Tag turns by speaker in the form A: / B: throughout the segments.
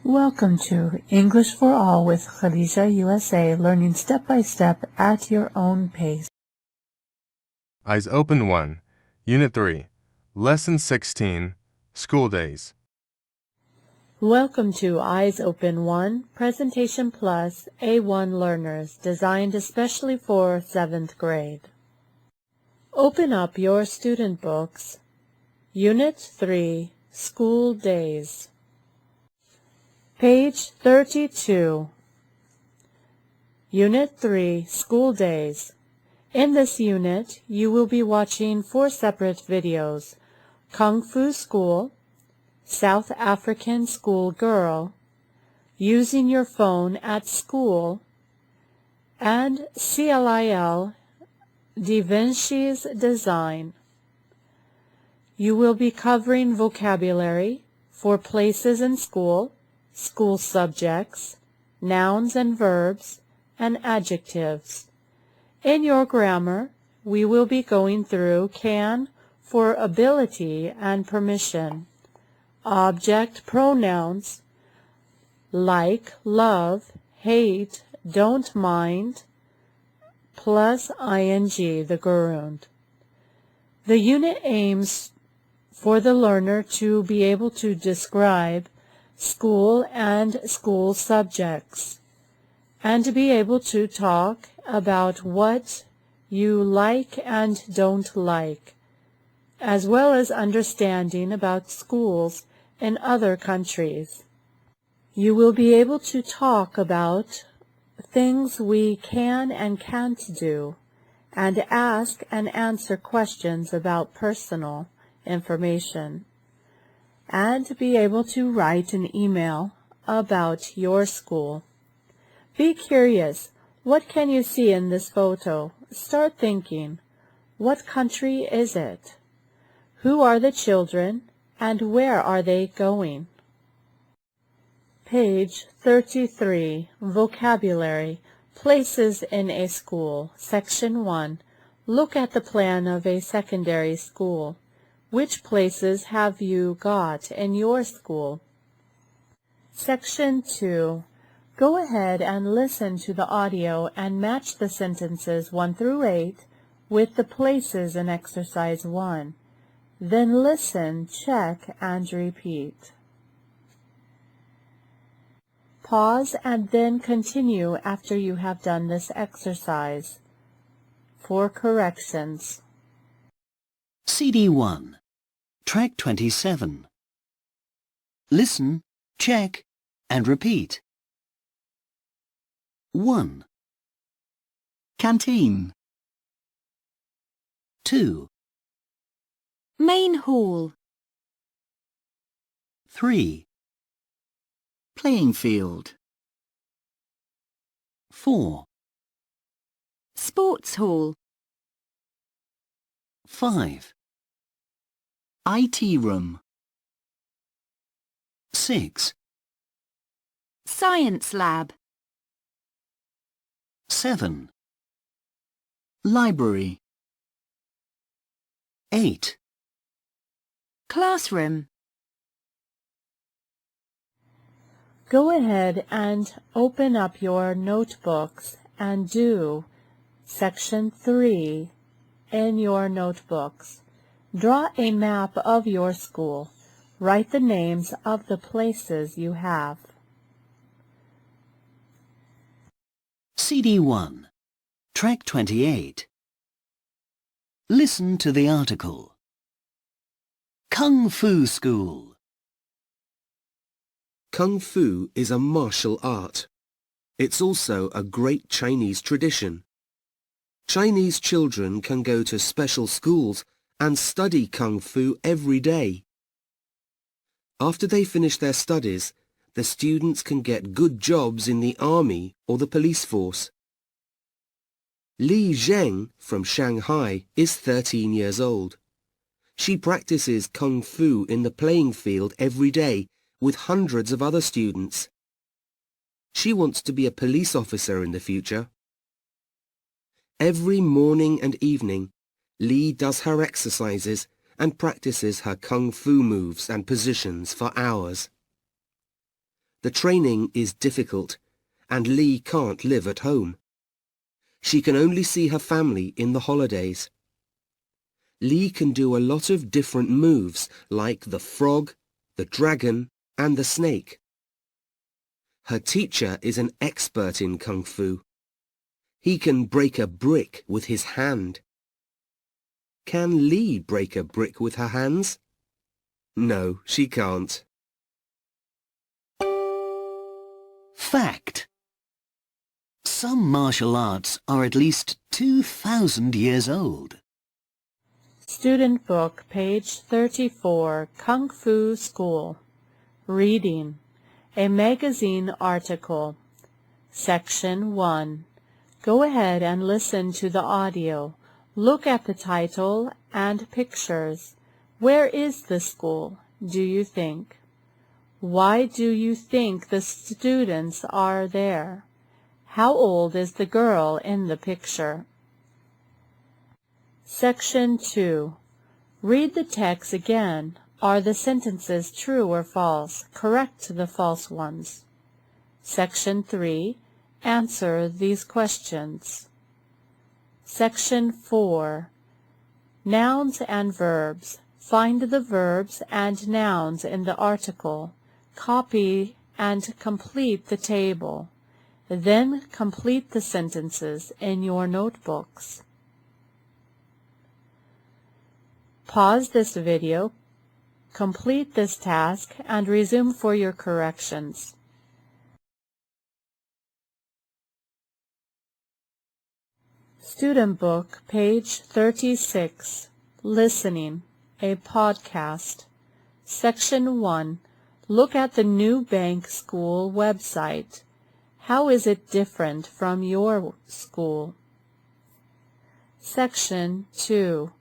A: Welcome to English for All with Khadija USA, learning step by step at your own pace.
B: Eyes Open 1, Unit 3, Lesson 16, Schooldays.
A: Welcome to Eyes Open 1, Presentation Plus A1 learners, designed especially for 7th grade. Open up your student books. Unit 3, School Days. Page 32. Unit 3, School Days. In this unit, you will be watching 4 separate videos: Kung Fu School, South African School Girl, Using Your Phone at School, and CLIL Da Vinci's Design. You will be covering vocabulary for places in school, school subjects, nouns and verbs, and adjectives. In your grammar, we will be going through can for ability and permission, object pronouns like, love, hate, don't mind, plus ing, the gerund. The unit aims for the learner to be able to describe school and school subjects, and to be able to talk about what you like and don't like, as well as understanding about schools in other countries. You will be able to talk about things we can and can't do, and ask and answer questions about personal information, and be able to write an email about your school. Be curious. What can you see in this photo? Start thinking. What country is it? Who are the children, and where are they going? Page 33, Vocabulary, Places in a School, Section 1. Look at the plan of a secondary school. Which places have you got in your school? Section 2. Go ahead and listen to the audio and match the sentences 1 through 8 with the places in Exercise 1. Then listen, check, and repeat. Pause and then continue after you have done this exercise. For corrections.
C: CD 1, Track 27. Listen, check, and repeat. 1. Canteen. 2.
D: Main hall.
C: 3. Playing field. 4.
D: Sports hall.
C: 5. IT room. 6.
D: Science lab.
C: 7. Library. 8.
D: Classroom.
A: Go ahead and open up your notebooks and do Section 3 in your notebooks. Draw a map of your school. Write the names of the places you have.
C: CD 1, Track 28. Listen to the article. Kung Fu School.
E: Kung Fu is a martial art. It's also a great Chinese tradition. Chinese children can go to special schools and study Kung Fu every day. After they finish their studies, the students can get good jobs in the army or the police force. Li Zheng from Shanghai is 13 years old. She practices Kung Fu in the playing field every day with hundreds of other students. She wants to be a police officer in the future. Every morning and evening, Li does her exercises and practices her Kung Fu moves and positions for hours. The training is difficult, and Lee can't live at home. She can only see her family in the holidays. Lee can do a lot of different moves like the frog, the dragon, and the snake. Her teacher is an expert in Kung Fu. He can break a brick with his hand. Can Lee break a brick with her hands? No, she can't.
C: Fact. Some martial arts are at least 2,000 years old.
A: Student Book, page 34, Kung Fu School. Reading. A magazine article. Section 1. Go ahead and listen to the audio. Look at the title and pictures. Where is the school, do you think? Why do you think the students are there? How old is the girl in the picture? Section 2. Read the text again. Are the sentences true or false? Correct the false ones. Section 3. Answer these questions. Section 4. Nouns and verbs. Find the verbs and nouns in the article. Copy and complete the table. Then complete the sentences in your notebooks. Pause this video, complete this task, and resume for your corrections. Student Book, page 36, Listening, a podcast. Section 1. Look at the new bank school website. How is it different from your school? Section 2.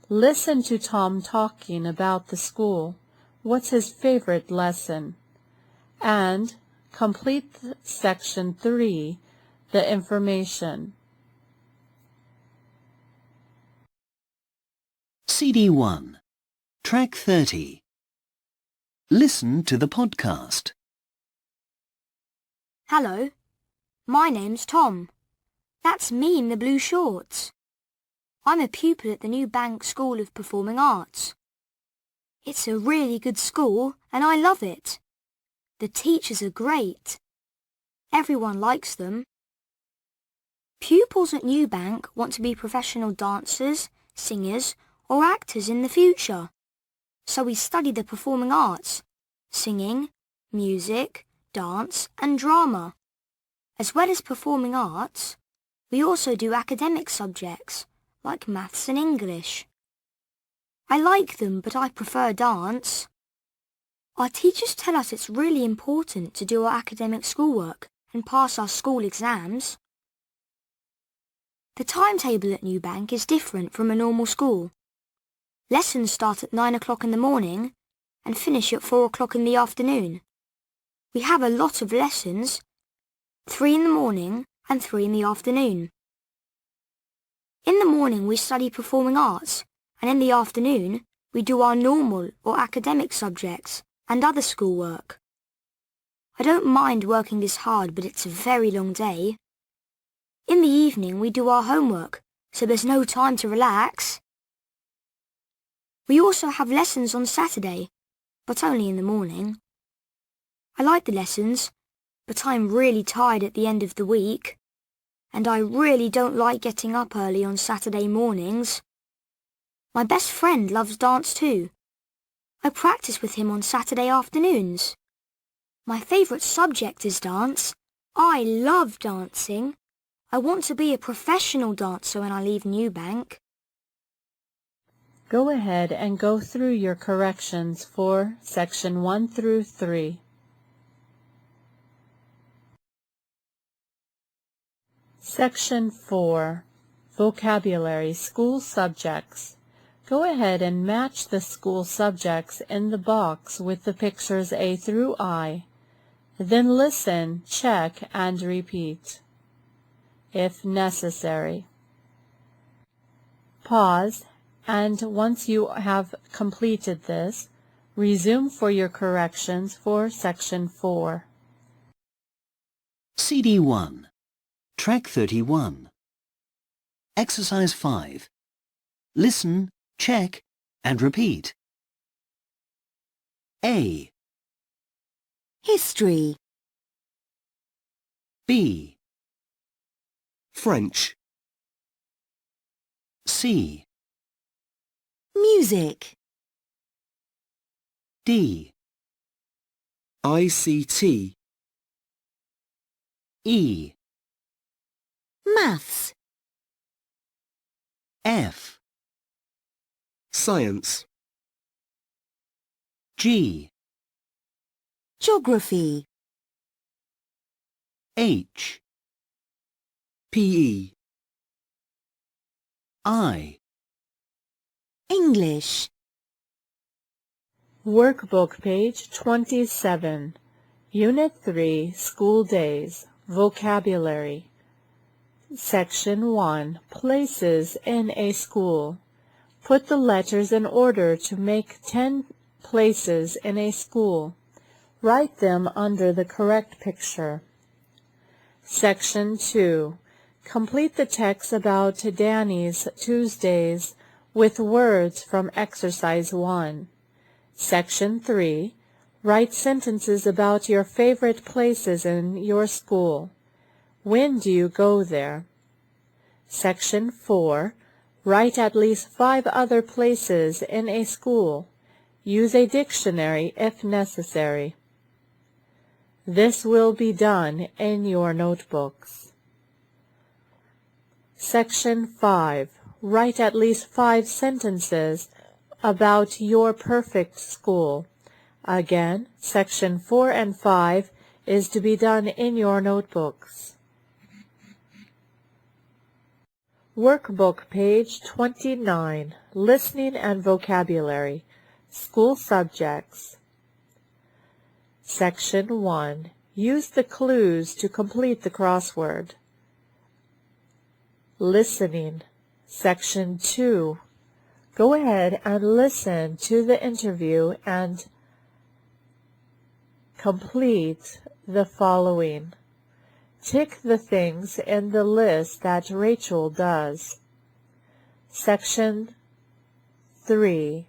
A: Listen to Tom talking about the school. What's his favorite lesson? And complete Section 3, the information.
C: CD 1. Track 30. Listen to the podcast.
F: Hello, my name's Tom. That's me in the blue shorts. I'm a pupil at the New Bank School of Performing Arts. It's a really good school and I love it. The teachers are great. Everyone likes them. Pupils at New Bank want to be professional dancers, singers or actors in the future. So we study the performing arts, singing, music, dance and drama. As well as performing arts, we also do academic subjects like maths and English. I like them, but I prefer dance. Our teachers tell us it's really important to do our academic schoolwork and pass our school exams. The timetable at New Bank is different from a normal school. Lessons start at 9 o'clock in the morning and finish at 4 o'clock in the afternoon. We have a lot of lessons, 3 in the morning and 3 in the afternoon. In the morning we study performing arts, and in the afternoon we do our normal or academic subjects and other schoolwork. I don't mind working this hard, but it's a very long day. In the evening we do our homework, so there's no time to relax. We also have lessons on Saturday, but only in the morning. I like the lessons, but I'm really tired at the end of the week. And I really don't like getting up early on Saturday mornings. My best friend loves dance too. I practice with him on Saturday afternoons. My favourite subject is dance. I love dancing. I want to be a professional dancer when I leave New Bank.
A: Go ahead and go through your corrections for Section 1 through 3. Section 4. Vocabulary School Subjects. Go ahead and match the school subjects in the box with the pictures A through I. Then listen, check, and repeat, if necessary. Pause, and once you have completed this, resume for your corrections for Section 4.
C: CD 1. Track 31. Exercise 5. Listen, check, and repeat. A.
D: History.
C: B.
E: French,
C: C.
D: Music.
C: D.
E: ICT,
C: E.
D: Maths.
C: F.
E: Science,
C: G.
D: Geography.
C: H.
E: PE,
C: I.
D: English.
A: Workbook page 27. Unit 3, School Days, Vocabulary. Section 1, Places in a School. Put the letters in order to make 10 places in a school. Write them under the correct picture. Section 2. Complete the text about Danny's Tuesdays with words from Exercise 1. Section 3. Write sentences about your favorite places in your school. When do you go there? Section 4. Write at least 5 other places in a school. Use a dictionary if necessary. This will be done in your notebooks. Section 5. Write at least 5 sentences about your perfect school. Again, Section 4 and 5 is to be done in your notebooks. Workbook page 29. Listening and Vocabulary. School Subjects. Section 1. Use the clues to complete the crossword. Listening. Section 2. Go ahead and listen to the interview and complete the following. Tick the things in the list that Rachel does. Section 3.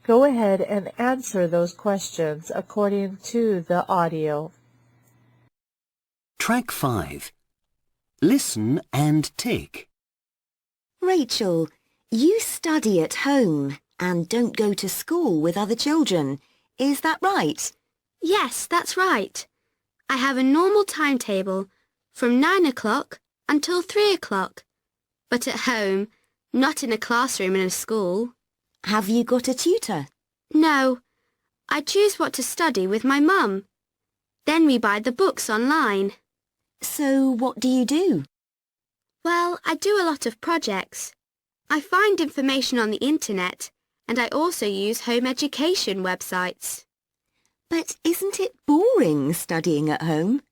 A: Go ahead and answer those questions according to the audio.
C: Track 5. Listen and tick.
D: Rachel, you study at home and don't go to school with other children. Is that right?
G: Yes, that's right. I have a normal timetable from 9 o'clock until 3 o'clock. But at home, not in a classroom in a school.
D: Have you got a tutor?
G: No, I choose what to study with my mum. Then we buy the books online.
D: So what do you do?
G: Well, I do a lot of projects. I find information on the internet, and I also use home education websites.
D: But isn't it boring studying at home?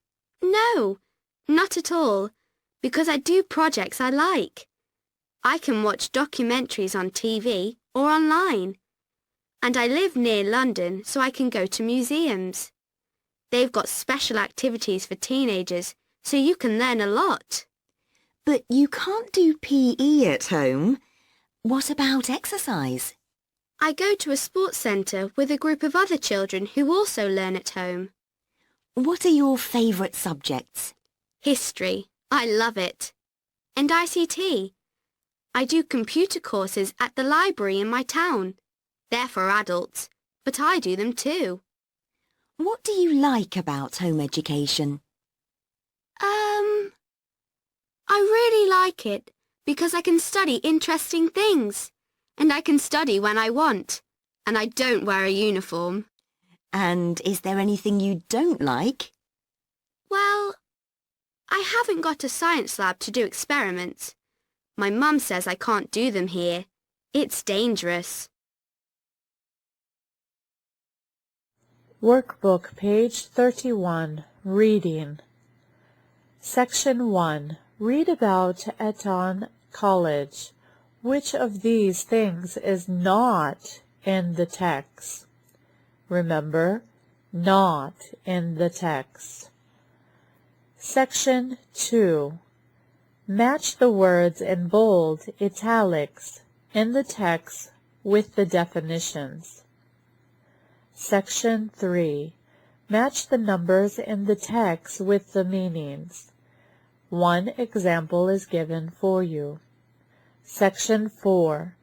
G: No, not at all, because I do projects I like. I can watch documentaries on TV or online. And I live near London, so I can go to museums. They've got special activities for teenagers, so you can learn a lot.
D: But you can't do PE at home. What about exercise?
G: I go to a sports centre with a group of other children who also learn at home.
D: What are your favourite subjects?
G: History. I love it. And ICT. I do computer courses at the library in my town. They're for adults, but I do them too.
D: What do you like about home education?
G: I really like it because I can study interesting things. And I can study when I want. And I don't wear a uniform.
D: And is there anything you don't like?
G: Well, I haven't got a science lab to do experiments. My mum says I can't do them here. It's dangerous.
A: Workbook page 31. Reading. Section 1. Read about Eton College. Which of these things is not in the text? Remember, not in the text. Section 2. Match the words in bold italics in the text with the definitions. Section 3. Match the numbers in the text with the meanings. One example is given for you. Section 4.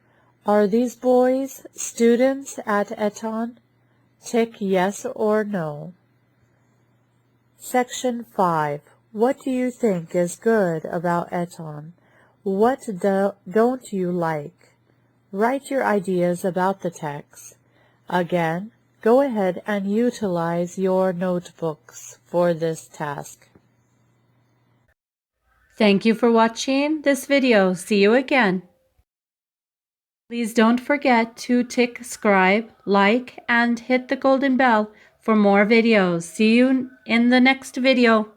A: Are these boys students at Eton? Tick yes or no. Section 5. What do you think is good about Eton? What don't you like? Write your ideas about the text. Again, go ahead and utilize your notebooks for this task. Thank you for watching this video. See you again. Please don't forget to tick subscribe, like, and hit the golden bell for more videos. See you in the next video.